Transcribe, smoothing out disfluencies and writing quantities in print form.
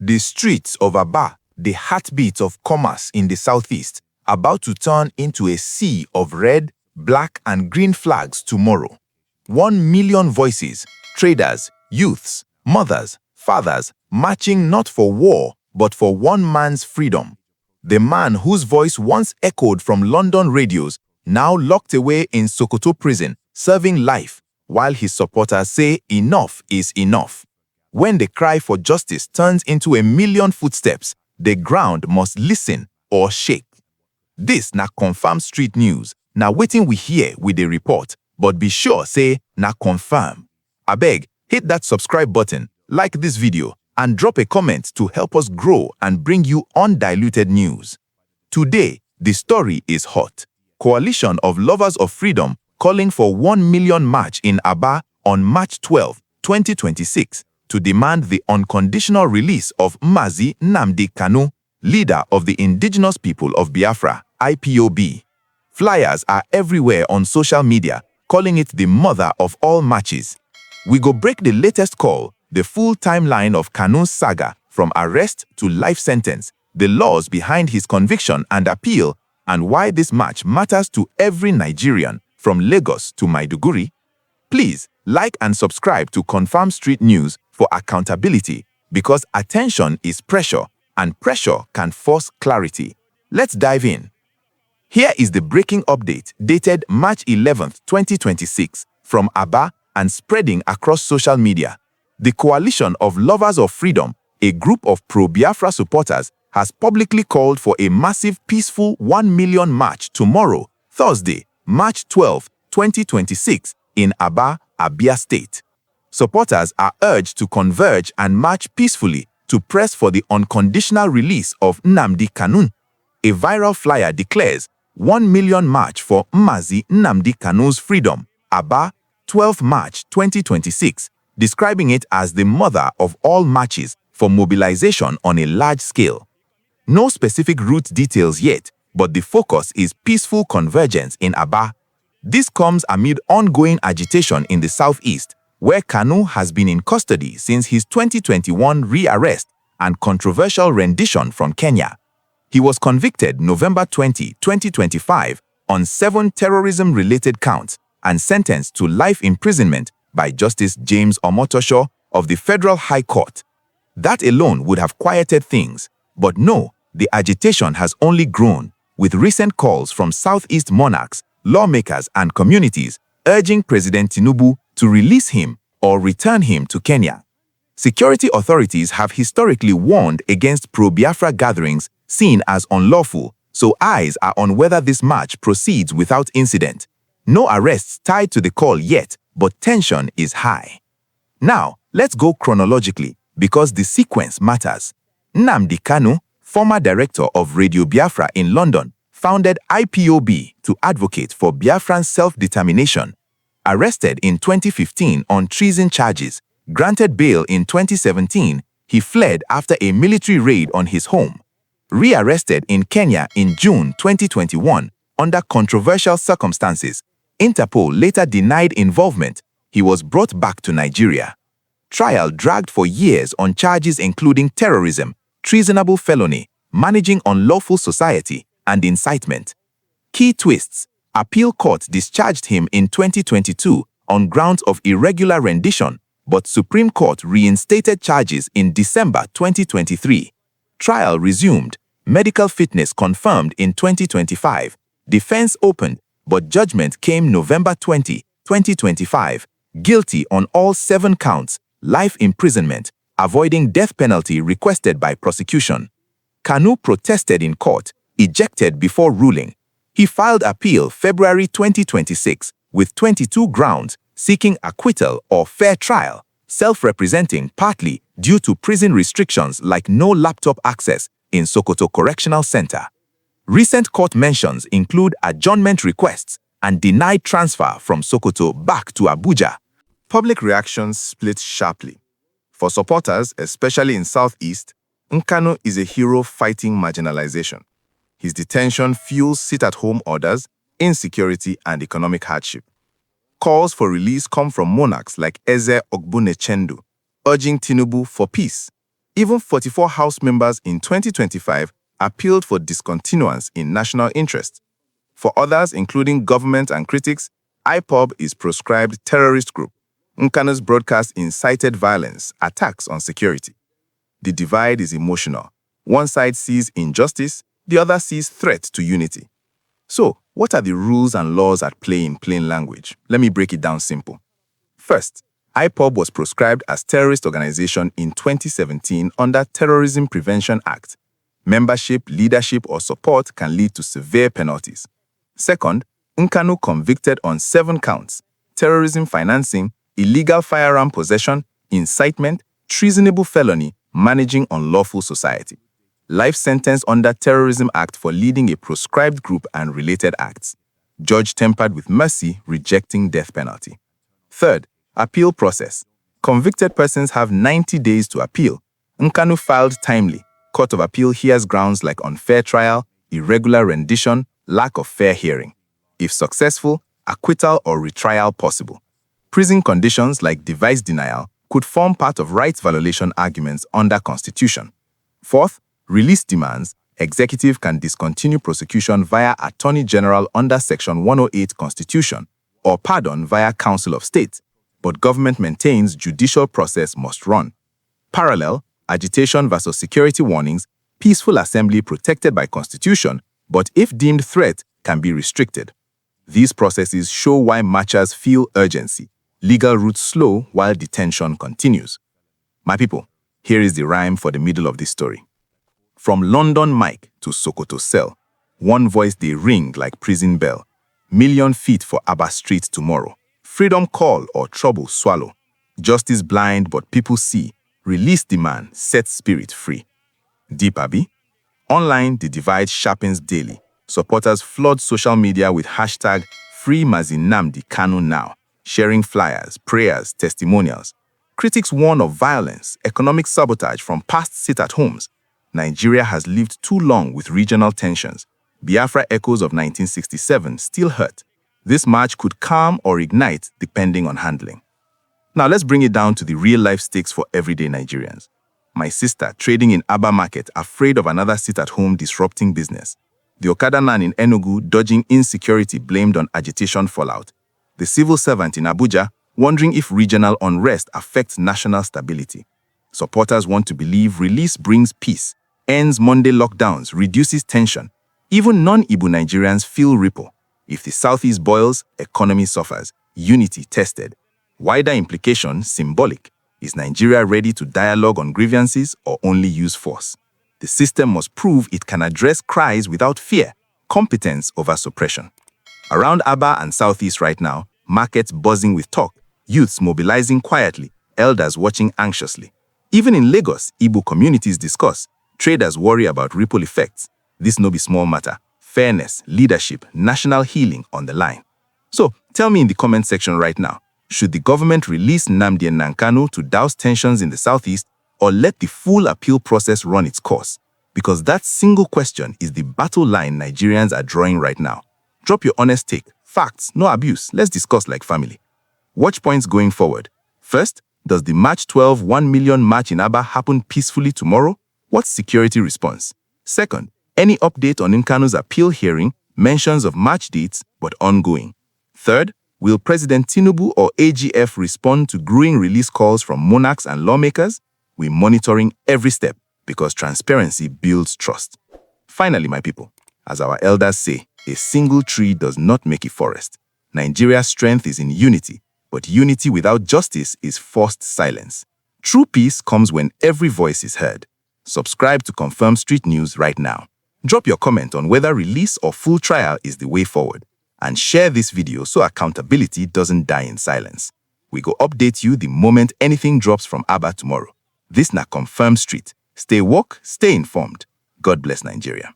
The streets of Aba, the heartbeat of commerce in the southeast, about to turn into a sea of red, black, and green flags tomorrow. 1 million voices, traders, youths, mothers, fathers, marching not for war, but for one man's freedom. The man whose voice once echoed from London radios, now locked away in Sokoto prison, serving life, while his supporters say enough is enough. When the cry for justice turns into a million footsteps, the ground must listen or shake. This na confirm street news. Na waiting we hear with the report, but be sure say na confirm. Abeg, hit that subscribe button, like this video, and drop a comment to help us grow and bring you undiluted news. Today, the story is hot. Coalition of Lovers of Freedom calling for 1 million march in Aba on March 12, 2026 to demand the unconditional release of Mazi Nnamdi Kanu, leader of the indigenous people of Biafra, IPOB. Flyers are everywhere on social media, calling it the mother of all marches. We go break the latest call, the full timeline of Kanu's saga from arrest to life sentence, the laws behind his conviction and appeal, and why this march matters to every Nigerian from Lagos to Maiduguri. Please like and subscribe to Confirm Street News for accountability, because attention is pressure and pressure can force clarity. Let's dive in. Here is the breaking update dated March 11, 2026 from Aba and spreading across social media. The Coalition of Lovers of Freedom, a group of pro-Biafra supporters, has publicly called for a massive peaceful 1 million march tomorrow, Thursday, March 12, 2026 in Aba, Abia State. Supporters are urged to converge and march peacefully to press for the unconditional release of Nnamdi Kanu. A viral flyer declares 1 million march for Mazi Nnamdi Kanu's freedom, Aba, 12 March 2026, describing it as the mother of all marches for mobilization on a large scale. No specific route details yet, but the focus is peaceful convergence in Aba. This comes amid ongoing agitation in the southeast, where Kanu has been in custody since his 2021 re-arrest and controversial rendition from Kenya. He was convicted November 20, 2025 on 7 terrorism-related counts and sentenced to life imprisonment by Justice James Omotosho of the Federal High Court. That alone would have quieted things, but no, the agitation has only grown, with recent calls from Southeast monarchs, lawmakers, and communities urging President Tinubu to release him or return him to Kenya. Security authorities have historically warned against pro-Biafra gatherings seen as unlawful, so eyes are on whether this march proceeds without incident. No arrests tied to the call yet, but tension is high. Now, let's go chronologically, because the sequence matters. Nnamdi Kanu, former director of Radio Biafra in London, founded IPOB to advocate for Biafran self-determination. Arrested in 2015 on treason charges, granted bail in 2017, he fled after a military raid on his home. Re-arrested in Kenya in June 2021 under controversial circumstances, Interpol later denied involvement. He was brought back to Nigeria. Trial dragged for years on charges including terrorism, treasonable felony, managing unlawful society, and incitement. Key twists: Appeal Court discharged him in 2022 on grounds of irregular rendition, but Supreme Court reinstated charges in December 2023. Trial resumed. Medical fitness confirmed in 2025. Defense opened, but judgment came November 20, 2025. Guilty on all 7 counts, life imprisonment, avoiding death penalty requested by prosecution. Kanu protested in court, ejected before ruling. He filed appeal February 2026 with 22 grounds seeking acquittal or fair trial, self-representing partly due to prison restrictions like no laptop access in Sokoto Correctional Center. Recent court mentions include adjournment requests and denied transfer from Sokoto back to Abuja. Public reactions split sharply. For supporters, especially in Southeast, Nkanu is a hero fighting marginalization. His detention fuels sit-at-home orders, insecurity, and economic hardship. Calls for release come from monarchs like Eze Ogbunechendu, urging Tinubu for peace. Even 44 House members in 2025 appealed for discontinuance in national interest. For others, including government and critics, IPOB is proscribed terrorist group. Nkanu's broadcast incited violence, attacks on security. The divide is emotional. One side sees injustice, the other sees threat to unity. So, what are the rules and laws at play in plain language? Let me break it down simple. First, IPOB was proscribed as terrorist organization in 2017 under Terrorism Prevention Act. Membership, leadership, or support can lead to severe penalties. Second, Nkanu convicted on 7 counts: terrorism financing, illegal firearm possession, incitement, treasonable felony, managing unlawful society. Life sentence under Terrorism Act for leading a proscribed group and related acts. Judge tempered with mercy, rejecting death penalty. Third, appeal process. Convicted persons have 90 days to appeal. Nkanu filed timely. Court of Appeal hears grounds like unfair trial, irregular rendition, lack of fair hearing. If successful, acquittal or retrial possible. Prison conditions like device denial could form part of rights violation arguments under Constitution. Fourth, release demands. Executive can discontinue prosecution via Attorney General under Section 108 Constitution or pardon via Council of State, but government maintains judicial process must run. Parallel, agitation versus security warnings, peaceful assembly protected by Constitution, but if deemed threat, can be restricted. These processes show why marchers feel urgency. Legal routes slow while detention continues. My people, here is the rhyme for the middle of this story. From London mic to Sokoto cell, one voice they ring like prison bell. Million feet for Abba Street tomorrow. Freedom call or trouble swallow. Justice blind but people see. Release demand, set spirit free. Deep Abi? Online, the divide sharpens daily. Supporters flood social media with hashtag Free Mazi Nnamdi Kanu now, sharing flyers, prayers, testimonials. Critics warn of violence, economic sabotage from past sit-at-homes. Nigeria has lived too long with regional tensions. Biafra echoes of 1967 still hurt. This march could calm or ignite depending on handling. Now let's bring it down to the real-life stakes for everyday Nigerians. My sister trading in Aba market afraid of another sit-at-home disrupting business. The Okada man in Enugu dodging insecurity blamed on agitation fallout. The civil servant in Abuja wondering if regional unrest affects national stability. Supporters want to believe release brings peace, ends Monday lockdowns, reduces tension. Even non-Igbo Nigerians feel ripple. If the Southeast boils, economy suffers. Unity tested. Wider implication, symbolic. Is Nigeria ready to dialogue on grievances or only use force? The system must prove it can address cries without fear, competence over suppression. Around Aba and Southeast right now, markets buzzing with talk, youths mobilizing quietly, elders watching anxiously. Even in Lagos, Igbo communities discuss, traders worry about ripple effects. This no be small matter. Fairness, leadership, national healing on the line. So, tell me in the comment section right now, should the government release Nnamdi Kanu to douse tensions in the Southeast or let the full appeal process run its course? Because that single question is the battle line Nigerians are drawing right now. Drop your honest take. Facts, no abuse. Let's discuss like family. Watch points going forward. First, does the March 12 1 million march in Aba happen peacefully tomorrow? What's security response? Second, any update on Nkanu's appeal hearing, mentions of march dates, but ongoing. Third, will President Tinubu or AGF respond to growing release calls from monarchs and lawmakers? We're monitoring every step because transparency builds trust. Finally, my people, as our elders say, a single tree does not make a forest. Nigeria's strength is in unity, but unity without justice is forced silence. True peace comes when every voice is heard. Subscribe to Confirm Street News right now. Drop your comment on whether release or full trial is the way forward. And share this video so accountability doesn't die in silence. We go update you the moment anything drops from Aba tomorrow. This na Confirm Street. Stay woke, stay informed. God bless Nigeria.